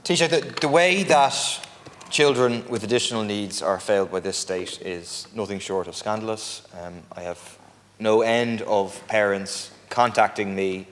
Taoiseach, the way that children with additional needs are failed by this state is nothing short of scandalous. I have no end of parents contacting me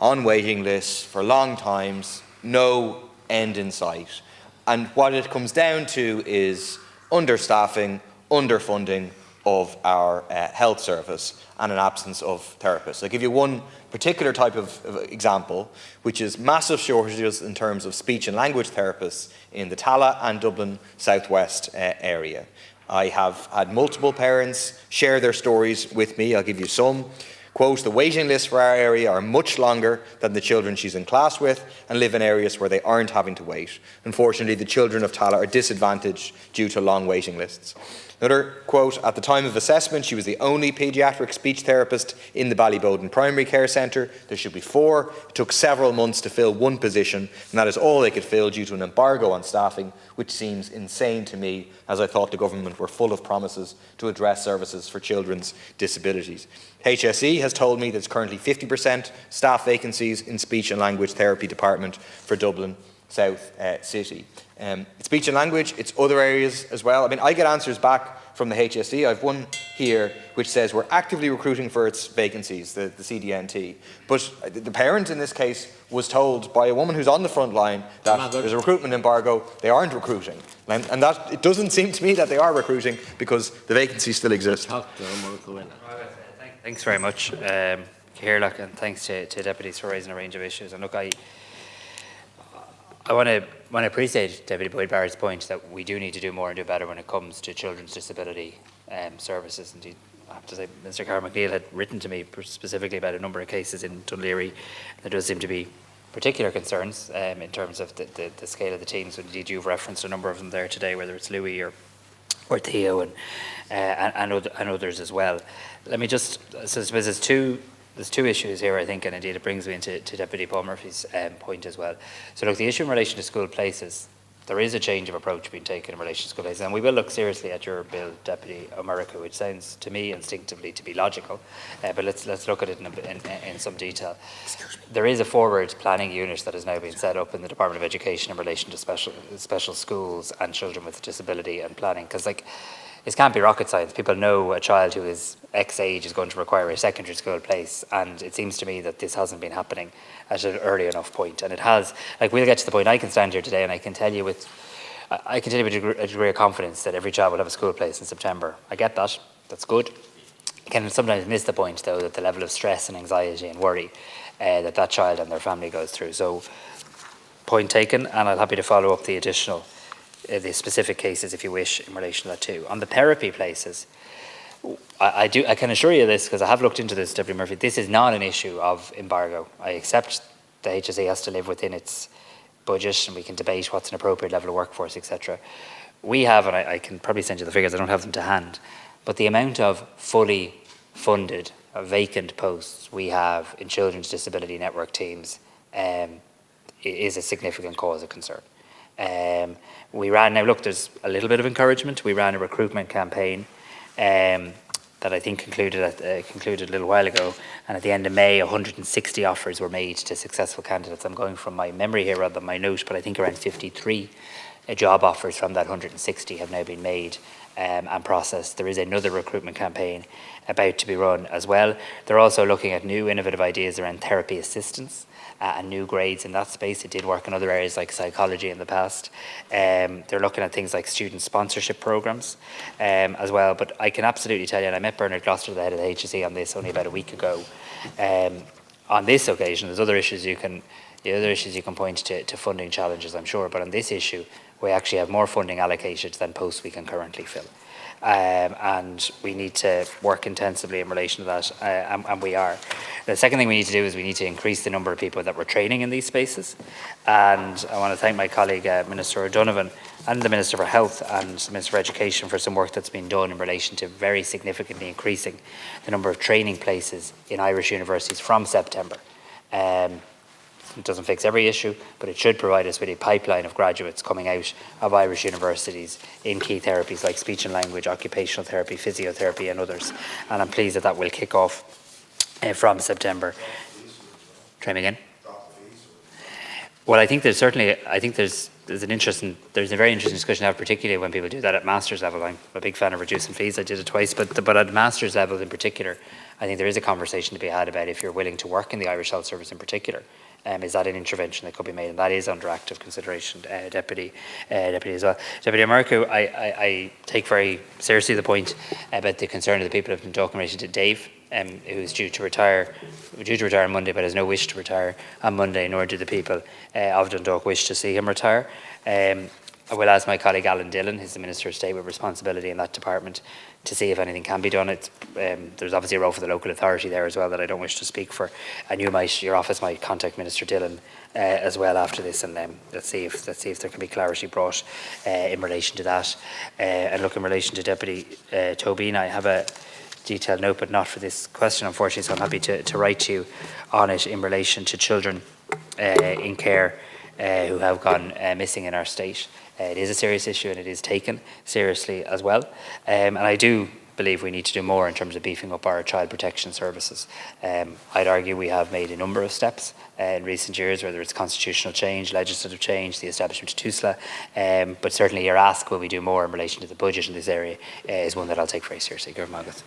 on waiting lists for long times, no end in sight. And what it comes down to is understaffing, underfunding of our health service and an absence of therapists. I'll give you one particular type of example, which is massive shortages in terms of speech and language therapists in the Tallaght and Dublin southwest area. I have had multiple parents share their stories with me. I'll give you some. Quote, the waiting lists for our area are much longer than the children she's in class with and live in areas where they aren't having to wait. Unfortunately, the children of Tallaght are disadvantaged due to long waiting lists. Another quote, at the time of assessment, she was the only paediatric speech therapist in the Ballyboden Primary Care Centre. There should be 4. It took several months to fill one position, and that is all they could fill due to an embargo on staffing, which seems insane to me, as I thought the government were full of promises to address services for children's disabilities. HSE has told me there's currently 50% staff vacancies in speech and language therapy department for Dublin South City. It's speech and language, it's other areas as well. I mean, I get answers back from the HSE. I've one here which says we're actively recruiting for its vacancies, the CDNT. But the parent in this case was told by a woman who's on the front line that there's a recruitment embargo, they aren't recruiting. And that it doesn't seem to me that they are recruiting because the vacancies still exist. Thanks very much, Ciarán, and thanks to deputies for raising a range of issues. And look, I want to appreciate Deputy Boyd-Barrett's point that we do need to do more and do better when it comes to children's disability services. Indeed, I have to say, Mr. Carr McNeill had written to me specifically about a number of cases in Dunleary. There does seem to be particular concerns in terms of the scale of the teams. Indeed, you've referenced a number of them there today, whether it's Louis or Theo and others as well. Let me just, so I suppose there's two issues here, I think, and indeed it brings me into Deputy Paul Murphy's point as well. So look, the issue in relation to school places, there is a change of approach being taken in relation to school places, and we will look seriously at your bill, Deputy O'Murrica, which sounds to me instinctively to be logical, but let's look at it in some detail. There is a forward planning unit that has now been set up in the Department of Education in relation to special schools and children with disability and planning, because it can't be rocket science. People know a child who is X age is going to require a secondary school place, and it seems to me that this hasn't been happening at an early enough point. And it has, like, we'll get to the point. I can stand here today and I can tell you with a degree of confidence that every child will have a school place in September. I get that. That's good. I can sometimes miss the point, though, that the level of stress and anxiety and worry that child and their family goes through. So, point taken, and I'm happy to follow up the the specific cases, if you wish, in relation to that too. On the therapy places, I can assure you this, because I have looked into this, Deputy Murphy, this is not an issue of embargo. I accept the HSE has to live within its budget, and we can debate what's an appropriate level of workforce, etc. We have, and I can probably send you the figures, I don't have them to hand, but the amount of fully funded vacant posts we have in Children's Disability Network teams is a significant cause of concern. We ran, now look, there's a little bit of encouragement. We ran a recruitment campaign that I think concluded a little while ago, and at the end of May 160 offers were made to successful candidates. I'm going from my memory here rather than my note, but I think around 53 job offers from that 160 have now been made and processed. There is another recruitment campaign about to be run as well. They're also looking at new innovative ideas around therapy assistance and new grades in that space. It did work in other areas like psychology in the past. They're looking at things like student sponsorship programs as well. But I can absolutely tell you, and I met Bernard Gloucester, the head of the HSE, on this only about a week ago. On this occasion, there's other issues you can point to funding challenges, I'm sure. But on this issue, we actually have more funding allocated than posts we can currently fill. And we need to work intensively in relation to that, and we are. The second thing we need to do is we need to increase the number of people that we're training in these spaces. And I want to thank my colleague, Minister O'Donovan, and the Minister for Health and the Minister for Education for some work that's been done in relation to very significantly increasing the number of training places in Irish universities from September. It doesn't fix every issue, but it should provide us with a pipeline of graduates coming out of Irish universities in key therapies like speech and language, occupational therapy, physiotherapy and others. And I'm pleased that that will kick off from September. Try me again. Well, I think there's certainly, there's a very interesting discussion to have, particularly when people do that at master's level. I'm a big fan of reducing fees. I did it twice, but at master's level in particular, I think there is a conversation to be had about if you're willing to work in the Irish Health Service in particular. Is that an intervention that could be made? And that is under active consideration, Deputy as well. Deputy America, I take very seriously the point about the concern of the people who have been talking in relation to Dave, who's due to retire on Monday, but has no wish to retire on Monday, nor do the people of Dundalk wish to see him retire. I will ask my colleague Alan Dillon, who's the Minister of State with responsibility in that department, to see if anything can be done. There's obviously a role for the local authority there as well that I don't wish to speak for, and your office might contact Minister Dillon as well after this, and let's see if there can be clarity brought in relation to that. And look, in relation to Deputy Tobin, I have a detailed note, but not for this question, unfortunately, so I'm happy to write to you on it in relation to children in care who have gone missing in our state. It is a serious issue and it is taken seriously as well. And I do believe we need to do more in terms of beefing up our child protection services. I'd argue we have made a number of steps in recent years, whether it's constitutional change, legislative change, the establishment of TUSLA, but certainly your ask, will we do more in relation to the budget in this area, is one that I'll take very seriously. Gurmagat.